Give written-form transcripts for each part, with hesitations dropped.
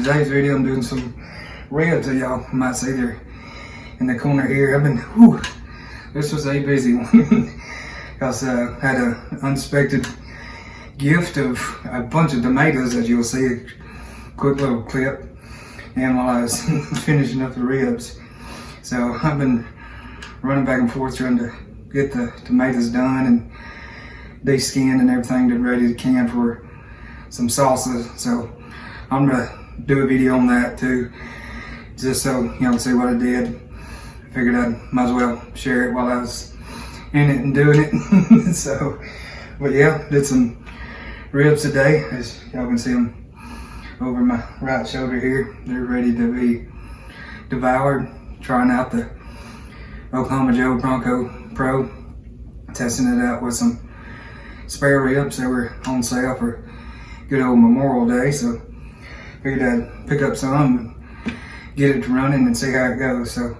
today's video I'm doing some ribs that y'all might see there in the corner here. This was a busy one because I had an unexpected gift of a bunch of tomatoes, as you'll see, a quick little clip, and while I was finishing up the ribs. So I've been running back and forth trying to get the tomatoes done and de-skinned and everything to ready to can for some salsa. So I'm gonna do a video on that too, just so you can see what I did. I figured I might as well share it while I was in it and doing it. So, but yeah, did some ribs today. As y'all can see them over my right shoulder here. They're ready to be devoured. Trying out the Oklahoma Joe Bronco Pro, testing it out with some spare ribs that were on sale for good old Memorial Day. So figured I'd pick up some and get it running and see how it goes. So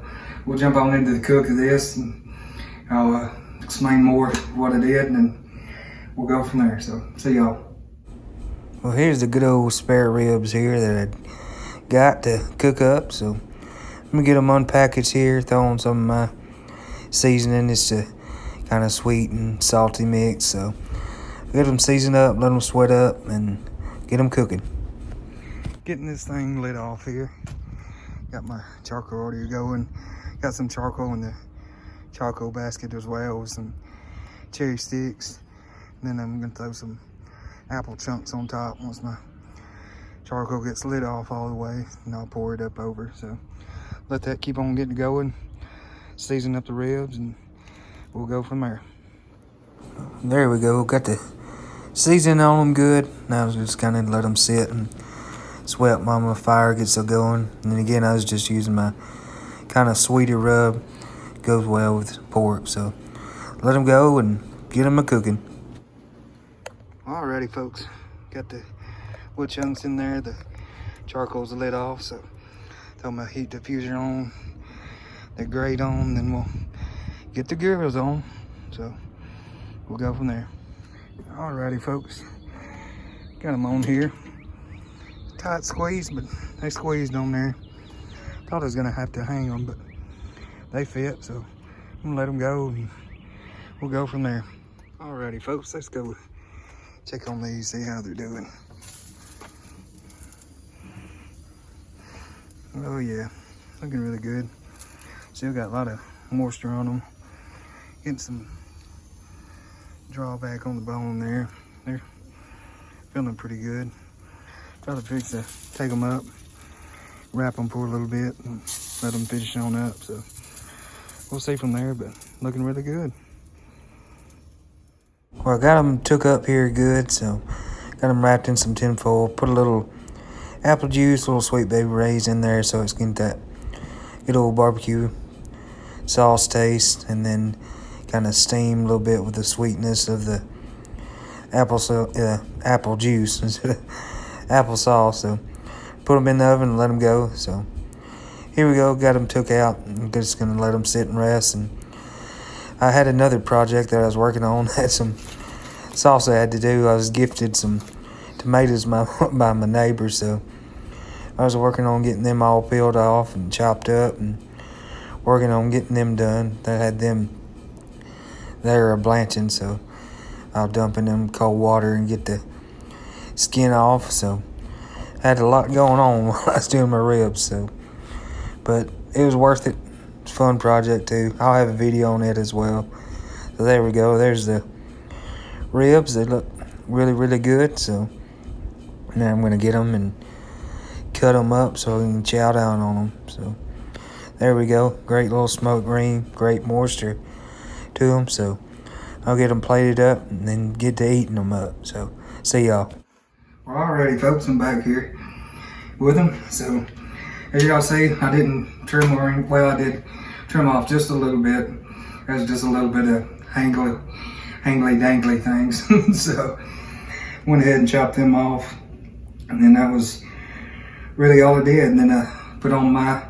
we'll jump on into the cook of this and I'll explain more of what I did and then we'll go from there. So see y'all. Well, here's the good old spare ribs here that I got to cook up. So I'm gonna get them unpackaged here, throw on some of my seasoning. It's a kind of sweet and salty mix. So get them seasoned up, let them sweat up, and get them cooking. Getting this thing lit off here. Got my charcoal already going. Got some charcoal in the charcoal basket as well with some cherry sticks. And then I'm gonna throw some apple chunks on top once my charcoal gets lit off all the way, and I'll pour it up over. So let that keep on getting going, season up the ribs, and we'll go from there. There we go, got the seasoning on them good. Now just kind of let them sit and sweat while my fire gets going. And then again, I was just using my kind of sweeter rub. Goes well with pork, so let them go and get them a cooking. Alrighty folks, got the wood chunks in there, the charcoal's lit off, so throw my heat diffuser on, the grate on, then we'll get the grills on, so we'll go from there. Alrighty folks, got them on here. Tight squeeze, but they squeezed on there. Thought I was gonna have to hang them, but they fit, so I'm gonna let them go and we'll go from there. Alrighty folks, let's go check on these, see how they're doing. Oh yeah, looking really good. Still got a lot of moisture on them. Getting some drawback on the bone there. They're feeling pretty good. Try to fix to take them up, wrap them for a little bit, and let them finish on up. So we'll see from there, but looking really good. Well, I got them took up here good, so got them wrapped in some tin foil. Put a little apple juice, a little Sweet Baby Ray's in there, so it's getting that good old barbecue sauce taste, and then kind of steam a little bit with the sweetness of the apple juice instead of apple sauce. So put them in the oven and let them go. So here we go, got them took out. I'm just gonna let them sit and rest. And I had another project that I was working on, had some salsa I had to do. I was gifted some tomatoes by my neighbor, so I was working on getting them all peeled off and chopped up and working on getting them done. I had them, they're blanching, so I'll dump in them cold water and get the skin off. So I had a lot going on while I was doing my ribs, so but it was worth it. It's a fun project too. I'll have a video on it as well. So there we go. There's the ribs. They look really, really good. So now I'm gonna get them and cut them up so I can chow down on them. So there we go. Great little smoke ring. Great moisture to them. So I'll get them plated up and then get to eating them up. So see y'all. Well, alrighty folks, I'm back here with them. So as y'all see, I didn't trim them. Well, I did trim off just a little bit. There's just a little bit of hangly dangly things. So went ahead and chopped them off, and then that was really all I did. And then I put on my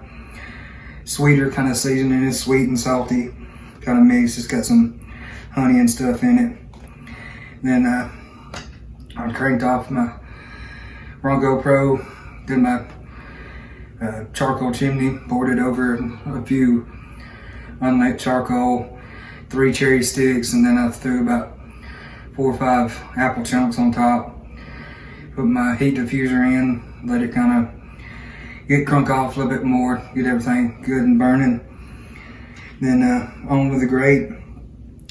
sweeter kind of seasoning. It's sweet and salty kind of mix. It's got some honey and stuff in it. And then I cranked off my Bronco Pro, did my charcoal chimney, poured it over a few unlit charcoal, 3 cherry sticks, and then I threw about 4 or 5 apple chunks on top. Put my heat diffuser in, let it kind of get crunk off a little bit more, get everything good and burning. Then on with the grate,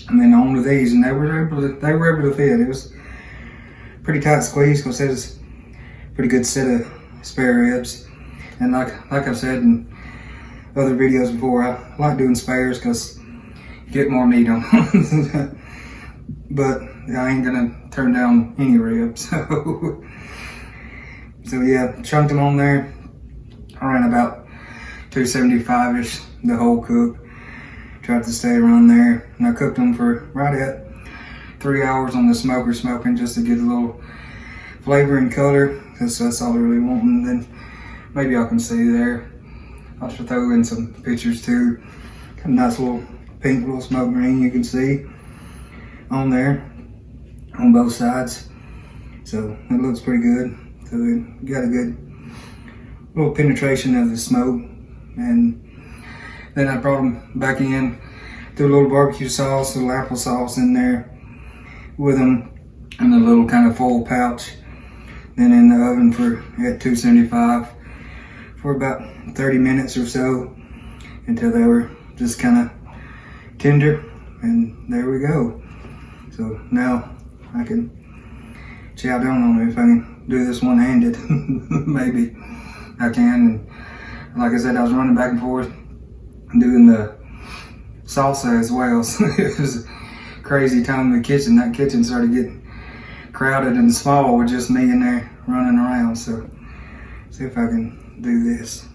and then on with these, and they were able to fit. It was pretty tight squeeze because it was a pretty good set of spare ribs. And like I've said in other videos before, I like doing spares because you get more meat on them. But I ain't gonna turn down any ribs. So yeah, chunked them on there. I ran about 275-ish the whole cook. Tried to stay around there, and I cooked them for right at 3 hours on the smoker, smoking just to get a little flavor and color, because that's all I really want. And then maybe I can see there. I'll just throw in some pictures too. Got a nice little pink little smoke ring you can see on there on both sides. So it looks pretty good. So we got a good little penetration of the smoke. And then I brought them back in, threw a little barbecue sauce, a little applesauce in there with them in a little kind of foil pouch. Then in the oven at 275 for about 30 minutes or so until they were just kind of tender. And there we go. So now I can chow down on it if I can do this one-handed. Maybe I can. And like I said, I was running back and forth doing the salsa as well. So it was a crazy time in the kitchen. That kitchen started getting crowded and small with just me in there running around. So see if I can do this.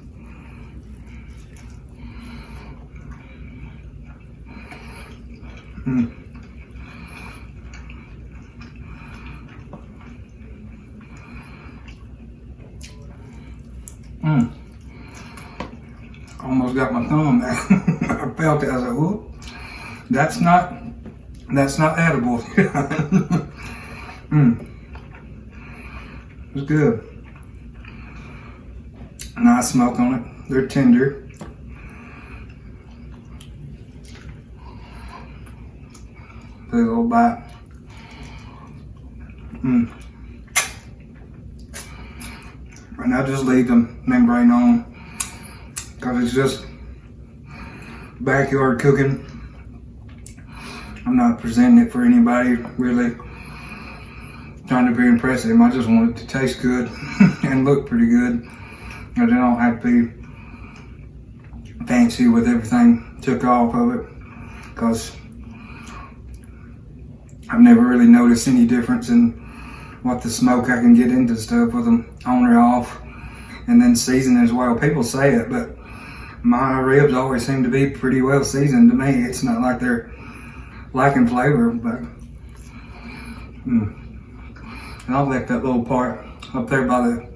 Almost got my thumb out. I felt it. I was like, whoop. That's not edible. It's good. Nice smoke on it. They're tender. Take a little bite. And I just leave the membrane on because it's just backyard cooking. I'm not presenting it for anybody really trying to be impressive. I just want it to taste good and look pretty good. I don't have to be fancy with everything took off of it, because I've never really noticed any difference in what the smoke I can get into stuff with them on or off, and then season as well. People say it, but my ribs always seem to be pretty well seasoned to me. It's not like they're lacking flavor, but and I'll let that little part up there by the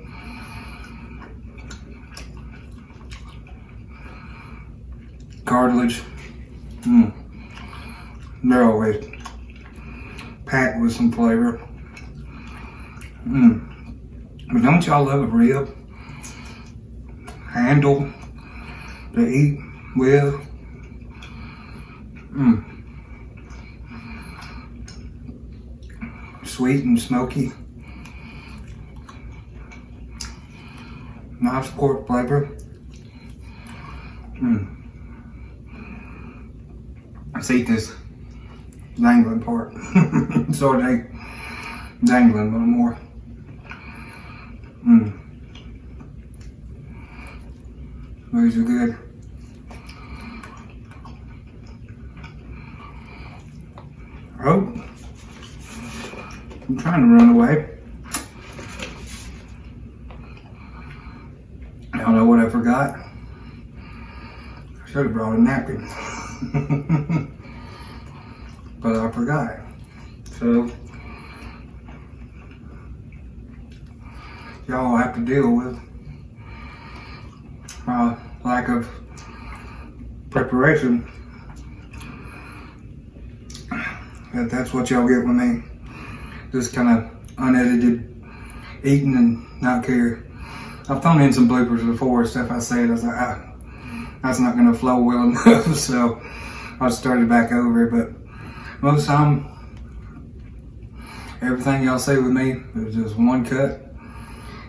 cartilage. They're always packed with some flavor. But don't y'all love a rib handle to eat with? Sweet and smoky. Nice pork flavor. Let's eat this dangling part. So it ain't dangling no more. These are good. Oh, I'm trying to run away. I don't know what I forgot. I should have brought a napkin. But I forgot. So y'all have to deal with my lack of preparation. That's what y'all get with me. Just kind of unedited eating and not care I've thrown in some bloopers before, stuff I said. I was like, that's not going to flow well enough, so I started back over. But most of the time, everything y'all say with me is just one cut,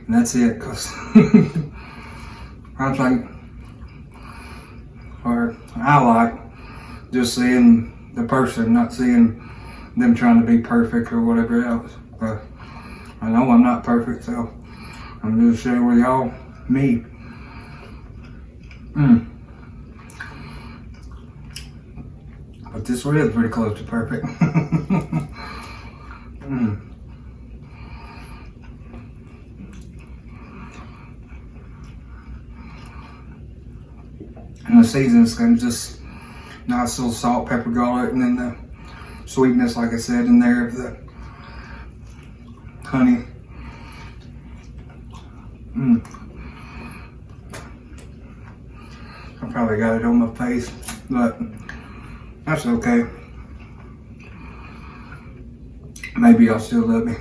and that's it. Cause I think, or I like just seeing the person, not seeing them trying to be perfect or whatever else. But I know I'm not perfect, so I'm just sharing with y'all me. But this rib is pretty close to perfect. And the seasoning's kind of just nice little salt, pepper, garlic, and then the sweetness, like I said, in there of the honey. I probably got it on my face, but that's okay. Maybe y'all still love me.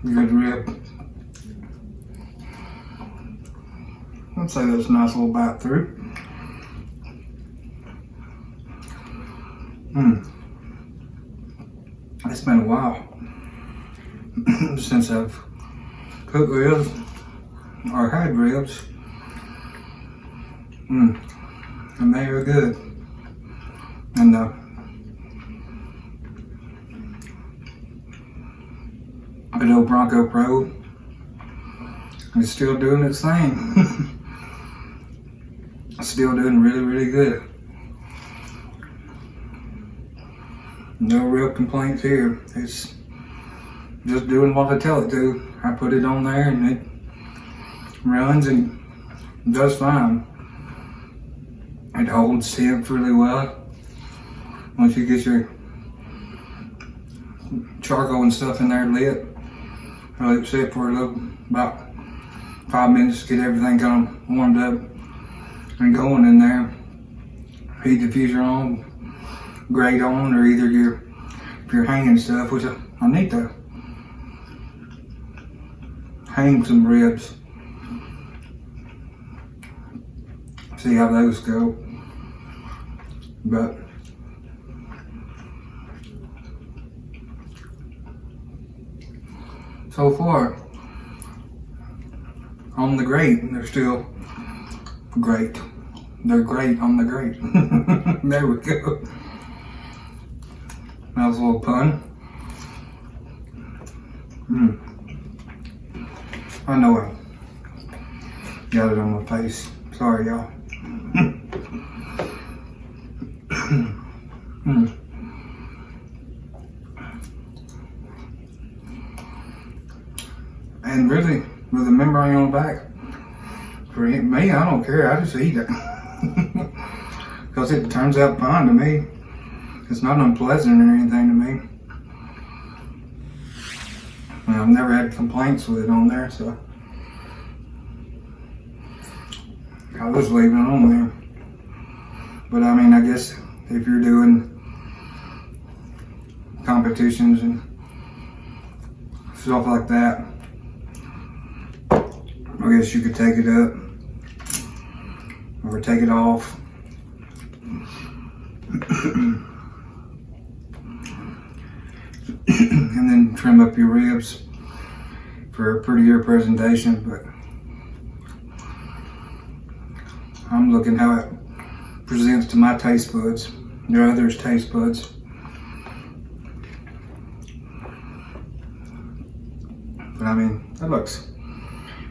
Good rib. I'd say that's a nice little bite through. It's been a while since I've cooked ribs or had ribs. And they are good. And good old Bronco Pro is still doing its thing. Still doing really, really good. No real complaints here. It's just doing what I tell it to. I put it on there and it runs and does fine. It holds temp really well. Once you get your charcoal and stuff in there lit, I'll let it sit for a little, about 5 minutes to get everything kind of warmed up and going in there. Heat diffuser on, grate on, or either if you're hanging stuff, which I need to hang some ribs. See how those go. But so far on the grate, they're still great. They're great on the grate. There we go. That was a little pun. I know I got it on my face. Sorry, y'all. And really, with the membrane on the back, for me, I don't care. I just eat it. Because it turns out fine to me. It's not unpleasant or anything to me. I've never had complaints with it on there, so I'll just leave it on there. But I mean, I guess if you're doing competitions and stuff like that, I guess you could take it up or take it off. And then trim up your ribs for a prettier presentation. But I'm looking how it presents to my taste buds, or others' taste buds. But I mean, that looks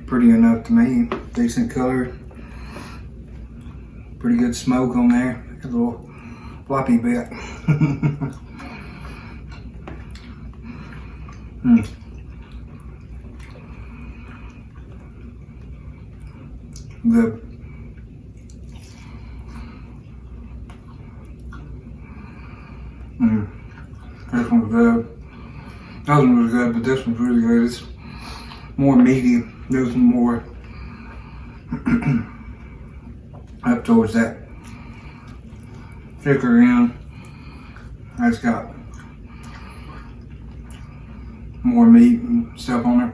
pretty enough to me. Decent color, pretty good smoke on there. A little floppy bit. Good. This one's good. That one was good, but this one's really good. It's more meaty do some more up towards that thicker end. That's got more meat and stuff on it.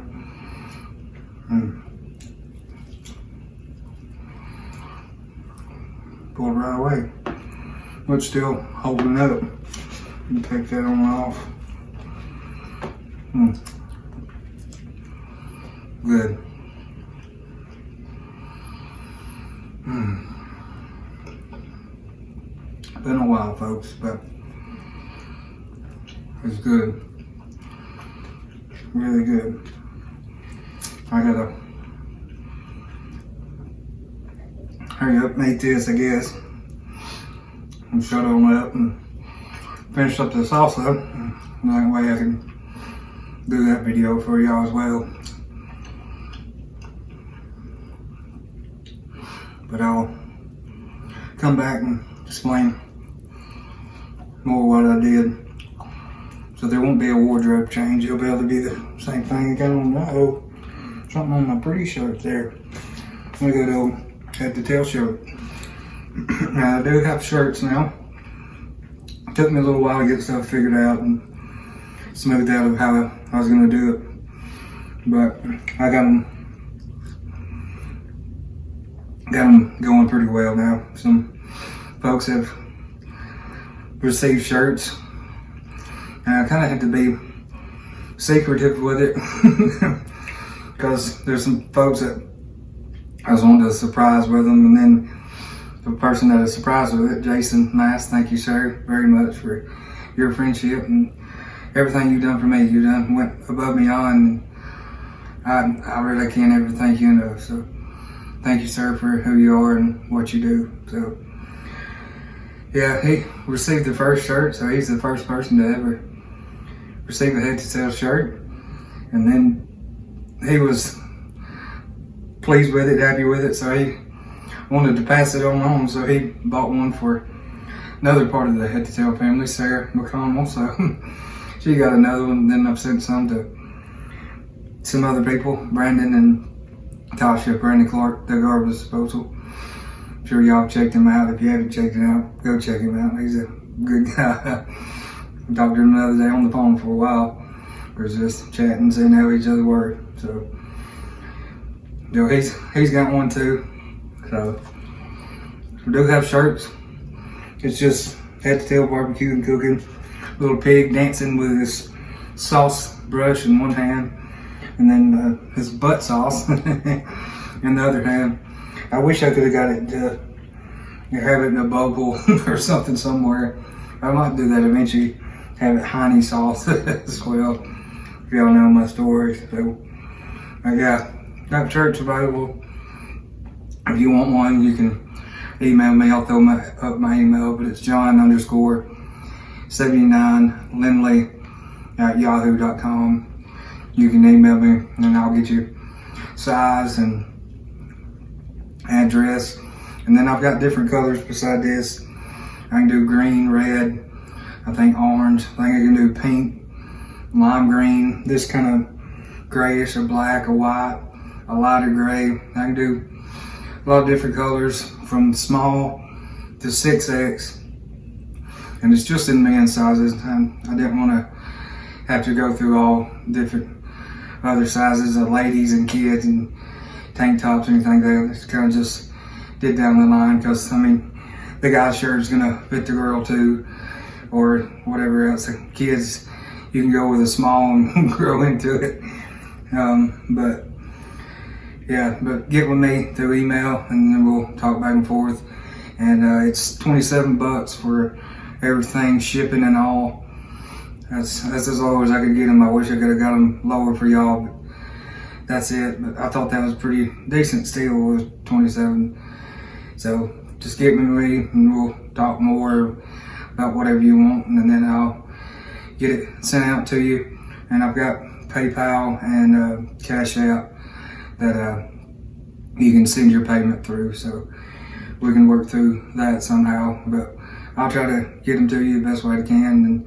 Pull it right away. But still holding up. And take that on off. Good. Been a while, folks, but it's good. Really good. I gotta hurry up, make this, I guess, and shut on up and finish up the salsa. That way I can do that video for y'all as well. But I'll come back and explain more what I did. So there won't be a wardrobe change. It'll be able to be the same thing again on something on my pretty shirt there. Look at the old head to tail shirt. Now I do have shirts now. It took me a little while to get stuff figured out and smoothed out of how I was gonna do it. But I got them going pretty well now. Some folks have received shirts. And I kind of had to be secretive with it because there's some folks that I was wanting to surprise with them, and then the person that is surprised with it, Jason Mass, thank you, sir, very much for your friendship and everything you've done for me. You went above and beyond, and I really can't ever thank you enough. So thank you, sir, for who you are and what you do. So yeah, he received the first shirt, so he's the first person to ever receive a head to tail shirt, and then he was pleased with it, happy with it, so he wanted to pass it on, so he bought one for another part of the head to tail family, Sarah McConnell. So she got another one. Then I've sent some to some other people, Brandon and Tasha, Brandon Clark, the garbage disposal. I'm sure y'all have checked him out. If you haven't checked him out, go check him out. He's a good guy. I talked to him the other day on the phone for a while. We were just chatting, saying how each other were. So, you know, he's got one too. So, we do have shirts. It's just head to tail barbecue and cooking. Little pig dancing with his sauce brush in one hand, and then his butt sauce in the other hand. I wish I could have got it to have it in a bubble or something somewhere. I might do that eventually. Have it honey sauce as well. If y'all know my story. So I got shirts available. If you want one, you can email me. I'll throw up my email, but it's John_79Lindley@yahoo.com. You can email me and I'll get you size and address. And then I've got different colors beside this. I can do green, red, I think orange, I think I can do pink, lime green, this kind of grayish, a black, a white, a lighter gray. I can do a lot of different colors from small to 6X. And it's just in men's sizes. I didn't want to have to go through all different other sizes of ladies and kids and tank tops or anything like that. It's kind of just did down the line because, I mean, the guy's shirt is going to fit the girl too, or whatever else. The kids, you can go with a small and grow into it. But get with me through email and then we'll talk back and forth. And it's $27 for everything, shipping and all. That's as low as I could get them. I wish I could have got them lower for y'all, but that's it. But I thought that was pretty decent still, was $27. So just get with me and we'll talk more about whatever you want, and then I'll get it sent out to you. And I've got PayPal and Cash App that you can send your payment through, so we can work through that somehow. But I'll try to get them to you the best way I can, and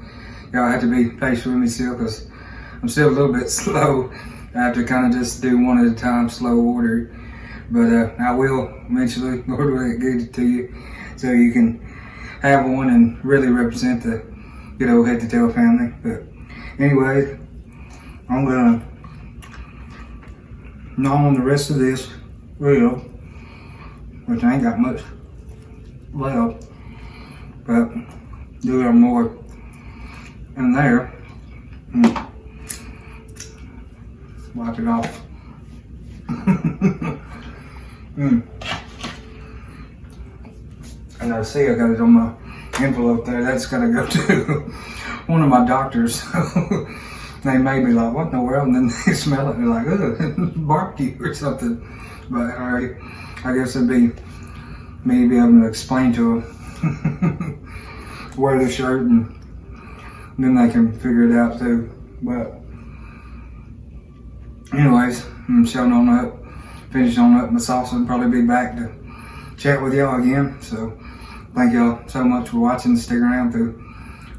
y'all have to be patient with me still because I'm still a little bit slow I have to kind of just do one at a time, slow order. But I will eventually, Lord will get it to you so you can have one and really represent the good old head to tail family. But anyway, I'm gonna gnaw on the rest of this rib, which I ain't got much left, but do a little more in there. Wipe it off. And I see I got it on my envelope there. That's got to go to one of my doctors. They may be like, what in the world? And then they smell it and they're like, ugh, barbecue or something. But I guess it'd be me be able to explain to them, wear the shirt, and then they can figure it out too. But anyways, I'm showing on up, finish on up my sauce, and probably be back to chat with y'all again. So thank y'all so much for watching. Stick around through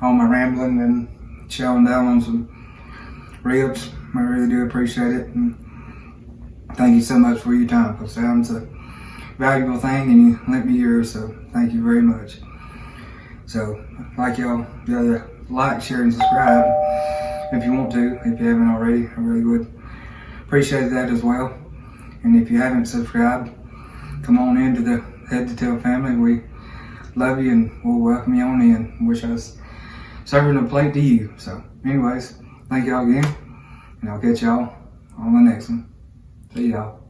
all my rambling and chowing down on some ribs. I really do appreciate it, and thank you so much for your time, because time's a valuable thing and you lent me yours, so thank you very much. So like y'all gotta like, share, and subscribe if you want to, if you haven't already. I really would appreciate that as well. And if you haven't subscribed, come on into the Head to Tail family. We love you and we'll welcome you on in. Wish I was serving a plate to you. So anyways, thank y'all again, and I'll catch y'all on the next one. See y'all.